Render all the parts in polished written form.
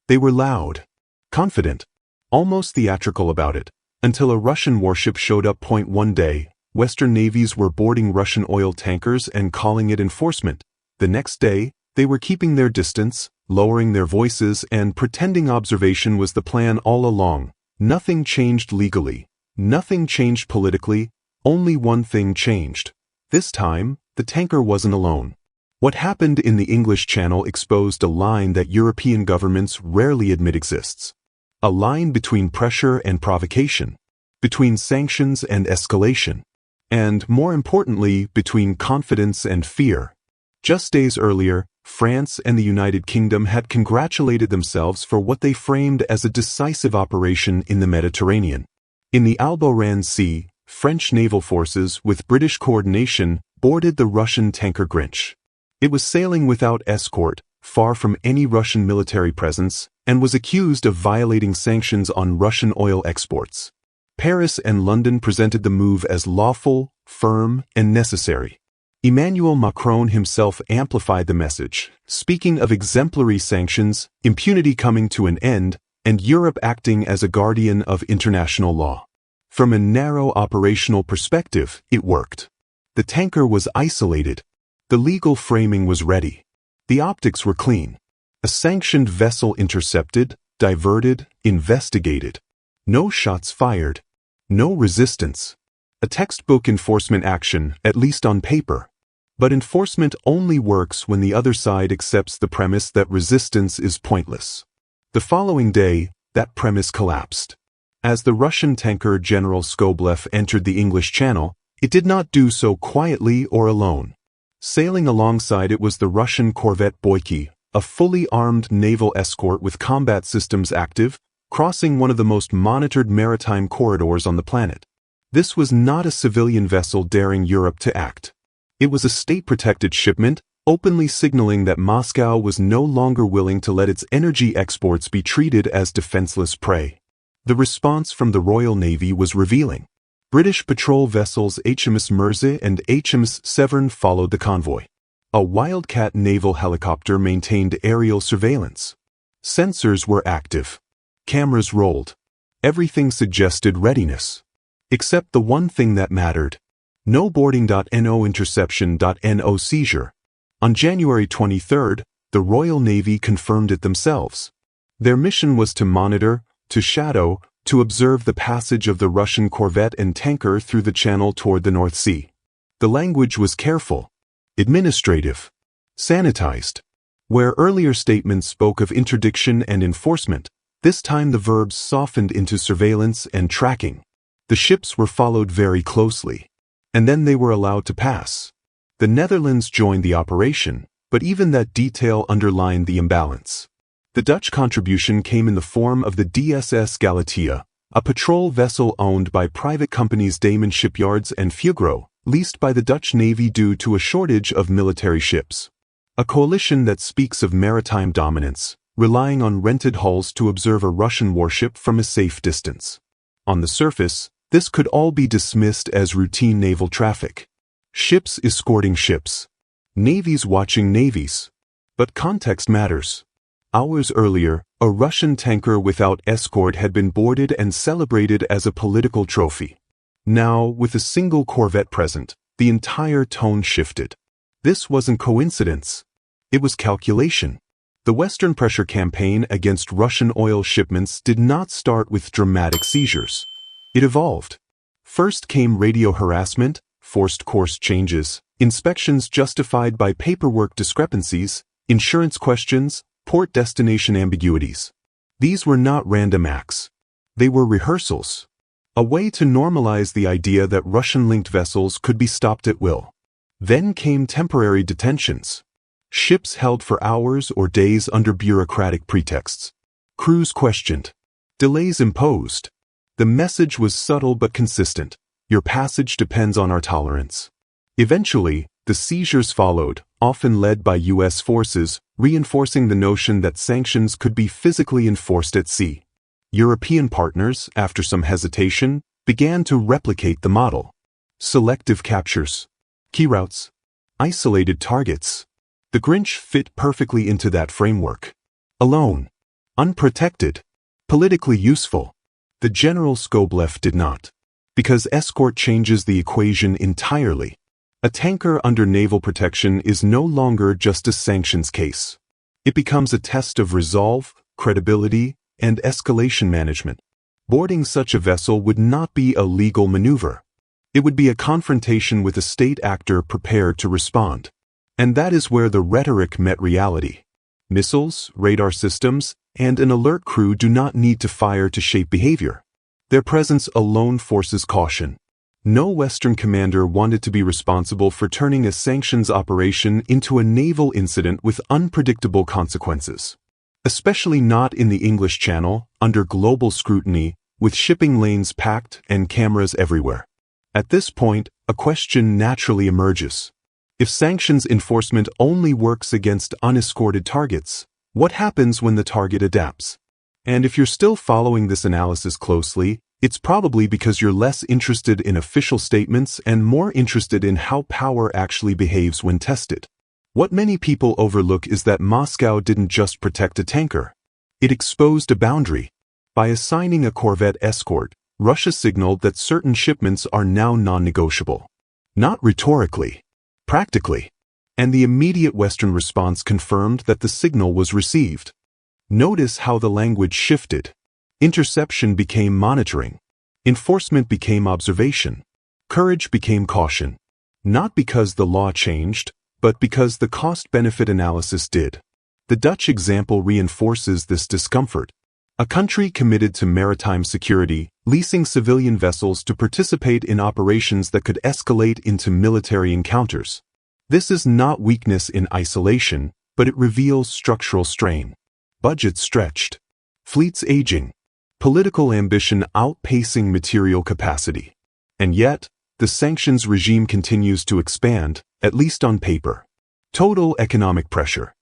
They were loud, confident, almost theatrical about it, until a Russian warship showed up. One day, Western navies were boarding Russian oil tankers and calling it enforcement. The next day, they were keeping their distance, lowering their voices, and pretending observation was the plan all along. Nothing changed legally. Nothing changed politically. Only one thing changed. This time, the tanker wasn't alone. What happened in the English Channel exposed a line that European governments rarely admit exists. A line between pressure and provocation, between sanctions and escalation, and, more importantly, between confidence and fear. Just days earlier, France and the United Kingdom had congratulated themselves for what they framed as a decisive operation in the Mediterranean. In the Alboran Sea, French naval forces, with British coordination, boarded the Russian tanker Grinch. It was sailing without escort, far from any Russian military presence, and was accused of violating sanctions on Russian oil exports. Paris and London presented the move as lawful, firm, and necessary. Emmanuel Macron himself amplified the message, speaking of exemplary sanctions, impunity coming to an end, and Europe acting as a guardian of international law. From a narrow operational perspective, it worked. The tanker was isolated. The legal framing was ready. The optics were clean. A sanctioned vessel intercepted, diverted, investigated. No shots fired. No resistance. A textbook enforcement action, at least on paper. But enforcement only works when the other side accepts the premise that resistance is pointless. The following day, that premise collapsed. As the Russian tanker General Skobelev entered the English Channel, it did not do so quietly or alone. Sailing alongside it was the Russian corvette Boikiy, a fully armed naval escort with combat systems active, crossing one of the most monitored maritime corridors on the planet. This was not a civilian vessel daring Europe to act. It was a state-protected shipment, openly signaling that Moscow was no longer willing to let its energy exports be treated as defenseless prey. The response from the Royal Navy was revealing. British patrol vessels HMS Mersey and HMS Severn followed the convoy. A Wildcat naval helicopter maintained aerial surveillance. Sensors were active. Cameras rolled. Everything suggested readiness. Except the one thing that mattered. No boarding.no interception.no seizure. On January 23, the Royal Navy confirmed it themselves. Their mission was to monitor, to shadow, to observe the passage of the Russian corvette and tanker through the channel toward the North Sea. The language was careful, administrative, sanitized. Where earlier statements spoke of interdiction and enforcement, this time the verbs softened into surveillance and tracking. The ships were followed very closely. And then they were allowed to pass. The Netherlands joined the operation, but even that detail underlined the imbalance. The Dutch contribution came in the form of the DSS Galatea, a patrol vessel owned by private companies Damen Shipyards and Fugro, leased by the Dutch Navy due to a shortage of military ships. A coalition that speaks of maritime dominance, relying on rented hulls to observe a Russian warship from a safe distance. On the surface, this could all be dismissed as routine naval traffic. Ships escorting ships. Navies watching navies. But context matters. Hours earlier, a Russian tanker without escort had been boarded and celebrated as a political trophy. Now, with a single corvette present, the entire tone shifted. This wasn't coincidence. It was calculation. The Western pressure campaign against Russian oil shipments did not start with dramatic seizures. It evolved. First came radio harassment, forced course changes, inspections justified by paperwork discrepancies, insurance questions, port destination ambiguities. These were not random acts. They were rehearsals. A way to normalize the idea that Russian-linked vessels could be stopped at will. Then came temporary detentions. Ships held for hours or days under bureaucratic pretexts. Crews questioned. Delays imposed. The message was subtle but consistent. Your passage depends on our tolerance. Eventually, the seizures followed, often led by U.S. forces, reinforcing the notion that sanctions could be physically enforced at sea. European partners, after some hesitation, began to replicate the model. Selective captures. Key routes. Isolated targets. The Grinch fit perfectly into that framework. Alone, unprotected, politically useful. The General Skobelev did not. Because escort changes the equation entirely. A tanker under naval protection is no longer just a sanctions case. It becomes a test of resolve, credibility, and escalation management. Boarding such a vessel would not be a legal maneuver. It would be a confrontation with a state actor prepared to respond. And that is where the rhetoric met reality. Missiles, radar systems, and an alert crew do not need to fire to shape behavior. Their presence alone forces caution. No Western commander wanted to be responsible for turning a sanctions operation into a naval incident with unpredictable consequences. Especially not in the English Channel, under global scrutiny, with shipping lanes packed and cameras everywhere. At this point, a question naturally emerges. If sanctions enforcement only works against unescorted targets, what happens when the target adapts? And if you're still following this analysis closely, it's probably because you're less interested in official statements and more interested in how power actually behaves when tested. What many people overlook is that Moscow didn't just protect a tanker. It exposed a boundary. By assigning a corvette escort, Russia signaled that certain shipments are now non-negotiable. Not rhetorically, practically. And the immediate Western response confirmed that the signal was received. Notice how the language shifted. Interception became monitoring. Enforcement became observation. Courage became caution. Not because the law changed, but because the cost-benefit analysis did. The Dutch example reinforces this discomfort. A country committed to maritime security, leasing civilian vessels to participate in operations that could escalate into military encounters. This is not weakness in isolation, but it reveals structural strain. Budgets stretched. Fleets aging. Political ambition outpacing material capacity. And yet, the sanctions regime continues to expand, at least on paper. Total economic pressure.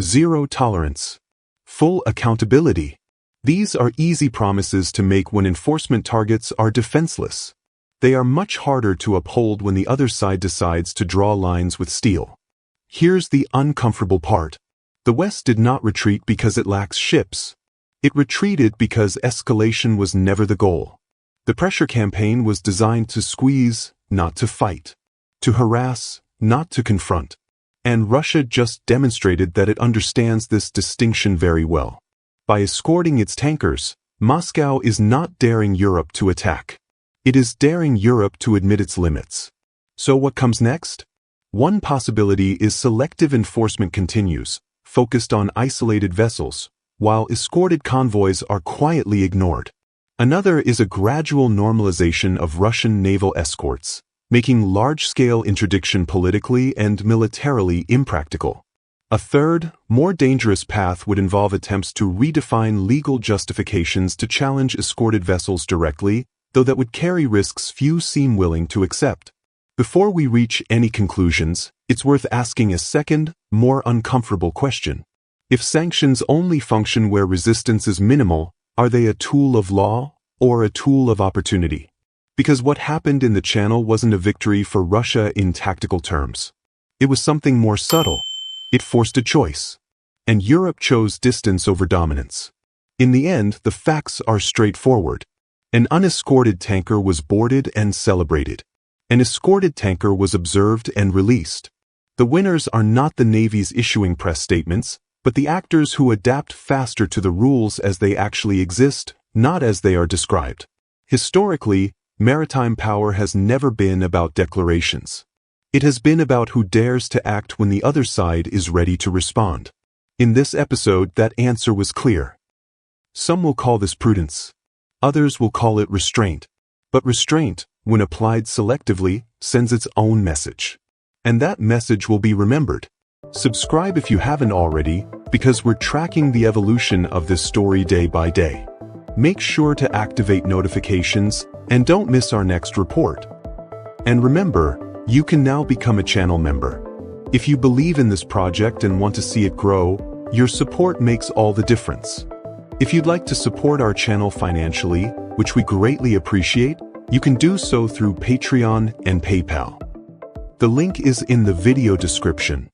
Zero tolerance. Full accountability. These are easy promises to make when enforcement targets are defenseless. They are much harder to uphold when the other side decides to draw lines with steel. Here's the uncomfortable part. The West did not retreat because it lacks ships. It retreated because escalation was never the goal. The pressure campaign was designed to squeeze, not to fight. To harass, not to confront. And Russia just demonstrated that it understands this distinction very well. By escorting its tankers, Moscow is not daring Europe to attack. It is daring Europe to admit its limits. So what comes next? One possibility is selective enforcement continues, focused on isolated vessels, while escorted convoys are quietly ignored. Another is a gradual normalization of Russian naval escorts, making large-scale interdiction politically and militarily impractical. A third, more dangerous path would involve attempts to redefine legal justifications to challenge escorted vessels directly, though that would carry risks few seem willing to accept. Before we reach any conclusions, it's worth asking a second, more uncomfortable question. If sanctions only function where resistance is minimal, are they a tool of law or a tool of opportunity? Because what happened in the Channel wasn't a victory for Russia in tactical terms. It was something more subtle. It forced a choice. And Europe chose distance over dominance. In the end, the facts are straightforward. An unescorted tanker was boarded and celebrated. An escorted tanker was observed and released. The winners are not the navies issuing press statements, but the actors who adapt faster to the rules as they actually exist, not as they are described. Historically, maritime power has never been about declarations. It has been about who dares to act when the other side is ready to respond. In this episode, that answer was clear. Some will call this prudence. Others will call it restraint. But restraint, when applied selectively, sends its own message. And that message will be remembered. Subscribe if you haven't already, because we're tracking the evolution of this story day by day. Make sure to activate notifications and don't miss our next report. And remember, you can now become a channel member. If you believe in this project and want to see it grow, your support makes all the difference. If you'd like to support our channel financially, which we greatly appreciate, you can do so through Patreon and PayPal. The link is in the video description.